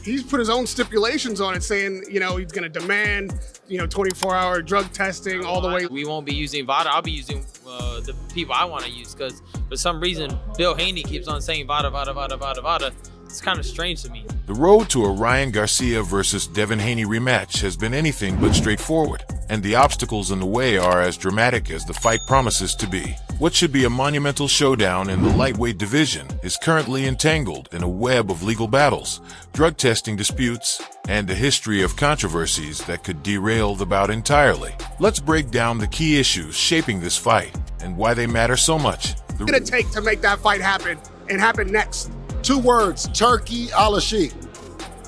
he's put his own stipulations on it, saying, you know, he's going to demand, you know, 24-hour drug testing all the way. We won't be using VADA. I'll be using the people I want to use, because for some reason, Bill Haney keeps on saying VADA, VADA, VADA, VADA, VADA. It's kind of strange to me. The road to a Ryan Garcia versus Devin Haney rematch has been anything but straightforward, and the obstacles in the way are as dramatic as the fight promises to be. What should be a monumental showdown in the lightweight division is currently entangled in a web of legal battles, drug testing disputes, and a history of controversies that could derail the bout entirely. Let's break down the key issues shaping this fight and why they matter so much. What's it going to take to make that fight happen and happen next? 2 words, Turkey al-Sheikh.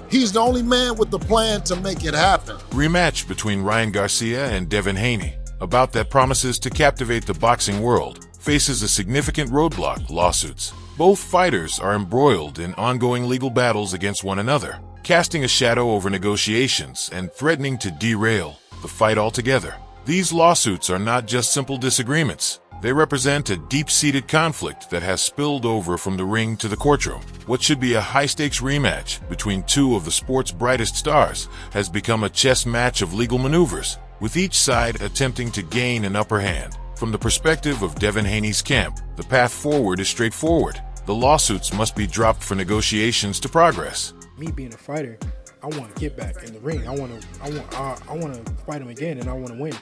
He's the only man with the plan to make it happen. Rematch between Ryan Garcia and Devin Haney, a bout that promises to captivate the boxing world, faces a significant roadblock: lawsuits. Both fighters are embroiled in ongoing legal battles against one another, casting a shadow over negotiations and threatening to derail the fight altogether. These lawsuits are not just simple disagreements. They represent a deep-seated conflict that has spilled over from the ring to the courtroom. What should be a high-stakes rematch between 2 of the sport's brightest stars has become a chess match of legal maneuvers, with each side attempting to gain an upper hand. From the perspective of Devin Haney's camp, the path forward is straightforward. The lawsuits must be dropped for negotiations to progress. Me being a fighter, I want to get back in the ring. I want to fight him again, and I want to win.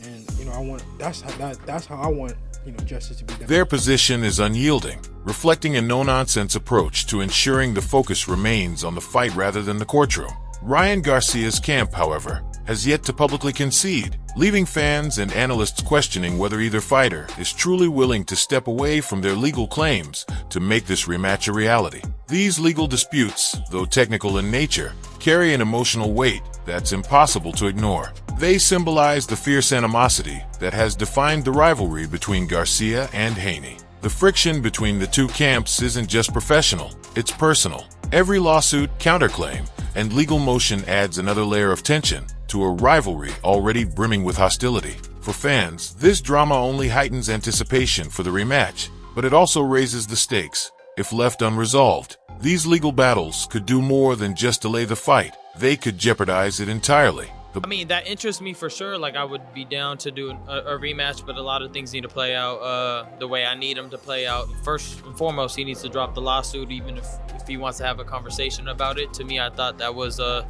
And you know, that's how I want, you know, justice to be done. Their position is unyielding, reflecting a no-nonsense approach to ensuring the focus remains on the fight rather than the courtroom. Ryan Garcia's camp, however, has yet to publicly concede, leaving fans and analysts questioning whether either fighter is truly willing to step away from their legal claims to make this rematch a reality. These legal disputes, though technical in nature, carry an emotional weight that's impossible to ignore. They symbolize the fierce animosity that has defined the rivalry between Garcia and Haney. The friction between the 2 camps isn't just professional, it's personal. Every lawsuit, counterclaim, and legal motion adds another layer of tension to a rivalry already brimming with hostility. For fans, this drama only heightens anticipation for the rematch, but it also raises the stakes. If left unresolved, these legal battles could do more than just delay the fight. They could jeopardize it entirely. I mean, that interests me for sure. Like, I would be down to do a rematch, but a lot of things need to play out the way I need them to play out. First and foremost, he needs to drop the lawsuit, even if he wants to have a conversation about it. To me, I thought that was a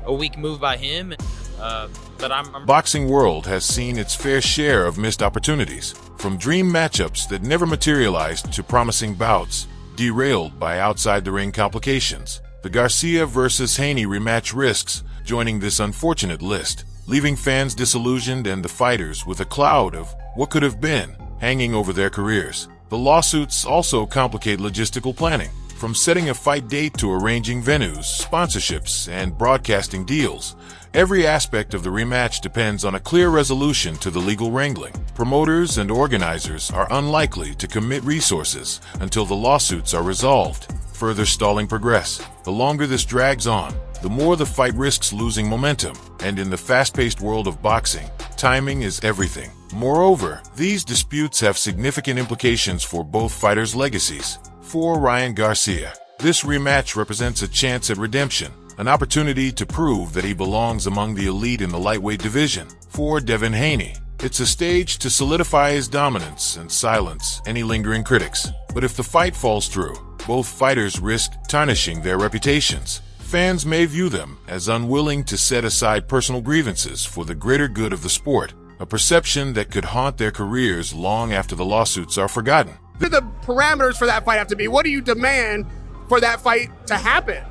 weak move by him. But I'm Boxing world has seen its fair share of missed opportunities, from dream matchups that never materialized to promising bouts derailed by outside-the-ring complications. The Garcia versus Haney rematch risks joining this unfortunate list, leaving fans disillusioned and the fighters with a cloud of what could have been hanging over their careers. The lawsuits also complicate logistical planning, from setting a fight date to arranging venues, sponsorships, and broadcasting deals. Every aspect of the rematch depends on a clear resolution to the legal wrangling. Promoters and organizers are unlikely to commit resources until the lawsuits are resolved, further stalling progress. The longer this drags on, the more the fight risks losing momentum, and in the fast-paced world of boxing, timing is everything. Moreover, these disputes have significant implications for both fighters' legacies. For Ryan Garcia, this rematch represents a chance at redemption, an opportunity to prove that he belongs among the elite in the lightweight division. For Devin Haney, it's a stage to solidify his dominance and silence any lingering critics. But if the fight falls through, both fighters risk tarnishing their reputations. Fans may view them as unwilling to set aside personal grievances for the greater good of the sport, a perception that could haunt their careers long after the lawsuits are forgotten. What do the parameters for that fight have to be? What do you demand for that fight to happen?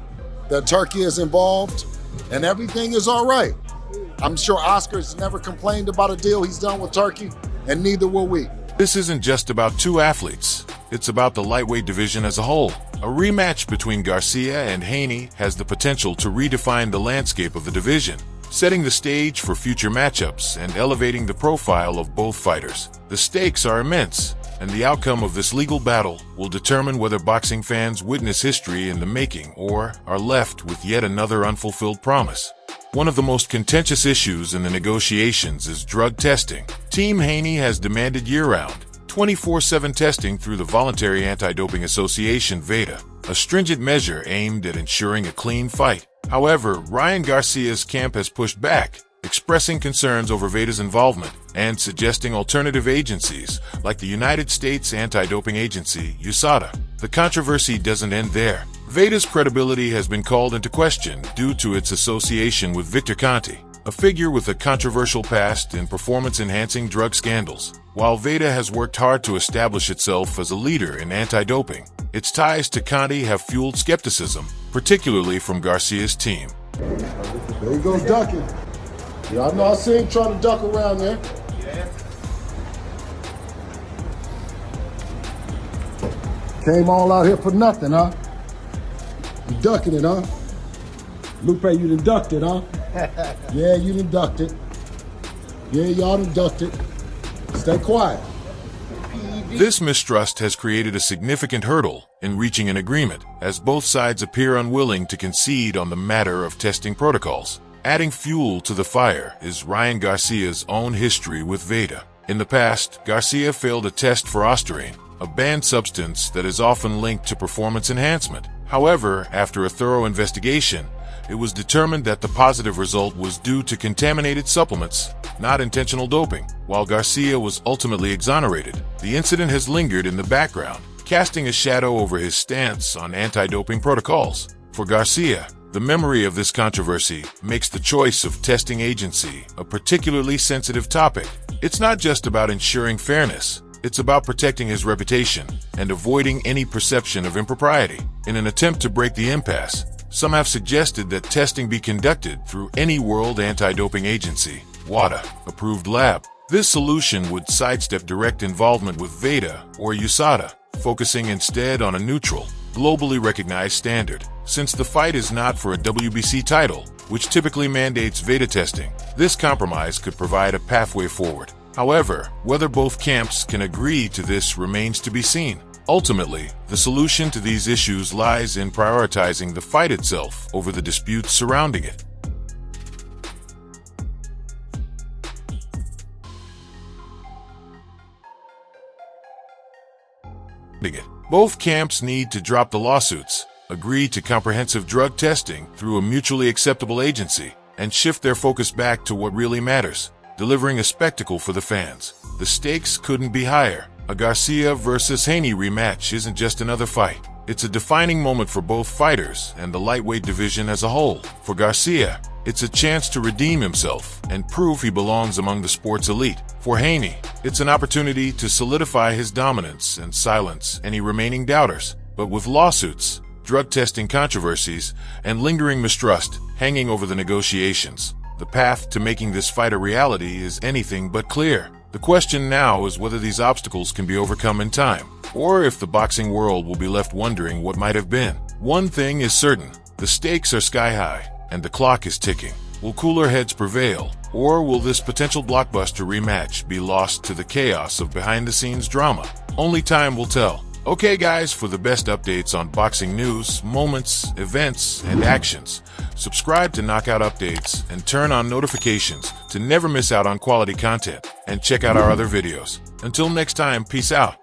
That Turkey is involved and everything is all right. I'm sure Oscar's never complained about a deal he's done with Turkey, and neither will we. This isn't just about 2 athletes. It's about the lightweight division as a whole. A rematch between Garcia and Haney has the potential to redefine the landscape of the division, setting the stage for future matchups and elevating the profile of both fighters. The stakes are immense, and the outcome of this legal battle will determine whether boxing fans witness history in the making or are left with yet another unfulfilled promise. One of the most contentious issues in the negotiations is drug testing. Team Haney has demanded year-round, 24/7 testing through the Voluntary Anti-Doping Association VADA, a stringent measure aimed at ensuring a clean fight. However, Ryan Garcia's camp has pushed back, expressing concerns over VADA's involvement and suggesting alternative agencies like the United States Anti-Doping Agency, USADA. The controversy doesn't end there. VADA's credibility has been called into question due to its association with Victor Conti, a figure with a controversial past in performance-enhancing drug scandals. While VADA has worked hard to establish itself as a leader in anti-doping, its ties to Conti have fueled skepticism, particularly from Garcia's team. There you go, ducking. Yeah, I know I see him trying to duck around there. Came all out here for nothing, huh? You ducking it, huh? Lupe, you done ducked it, huh? Yeah, you done ducked it. Yeah, y'all done ducked it. Stay quiet. This mistrust has created a significant hurdle in reaching an agreement, as both sides appear unwilling to concede on the matter of testing protocols. Adding fuel to the fire is Ryan Garcia's own history with VADA. In the past, Garcia failed a test for ostarine, a banned substance that is often linked to performance enhancement. However, after a thorough investigation, it was determined that the positive result was due to contaminated supplements, not intentional doping. While Garcia was ultimately exonerated, the incident has lingered in the background, casting a shadow over his stance on anti-doping protocols. For Garcia, the memory of this controversy makes the choice of testing agency a particularly sensitive topic. It's not just about ensuring fairness. It's about protecting his reputation and avoiding any perception of impropriety. In an attempt to break the impasse, some have suggested that testing be conducted through any World Anti-Doping Agency, VADA, approved lab. This solution would sidestep direct involvement with VADA or USADA, focusing instead on a neutral, globally recognized standard. Since the fight is not for a WBC title, which typically mandates VADA testing, this compromise could provide a pathway forward. However, whether both camps can agree to this remains to be seen. Ultimately, the solution to these issues lies in prioritizing the fight itself over the disputes surrounding it. Both camps need to drop the lawsuits, agree to comprehensive drug testing through a mutually acceptable agency, and shift their focus back to what really matters: delivering a spectacle for the fans. The stakes couldn't be higher. A Garcia versus Haney rematch isn't just another fight. It's a defining moment for both fighters and the lightweight division as a whole. For Garcia, it's a chance to redeem himself and prove he belongs among the sport's elite. For Haney, it's an opportunity to solidify his dominance and silence any remaining doubters. But with lawsuits, drug testing controversies, and lingering mistrust hanging over the negotiations, the path to making this fight a reality is anything but clear. The question now is whether these obstacles can be overcome in time, or if the boxing world will be left wondering what might have been. One thing is certain: the stakes are sky high, and the clock is ticking. Will cooler heads prevail, or will this potential blockbuster rematch be lost to the chaos of behind-the-scenes drama? Only time will tell. Okay guys, for the best updates on boxing news, moments, events, and actions, subscribe to Knockout Updates and turn on notifications to never miss out on quality content. And check out our other videos. Until next time, peace out.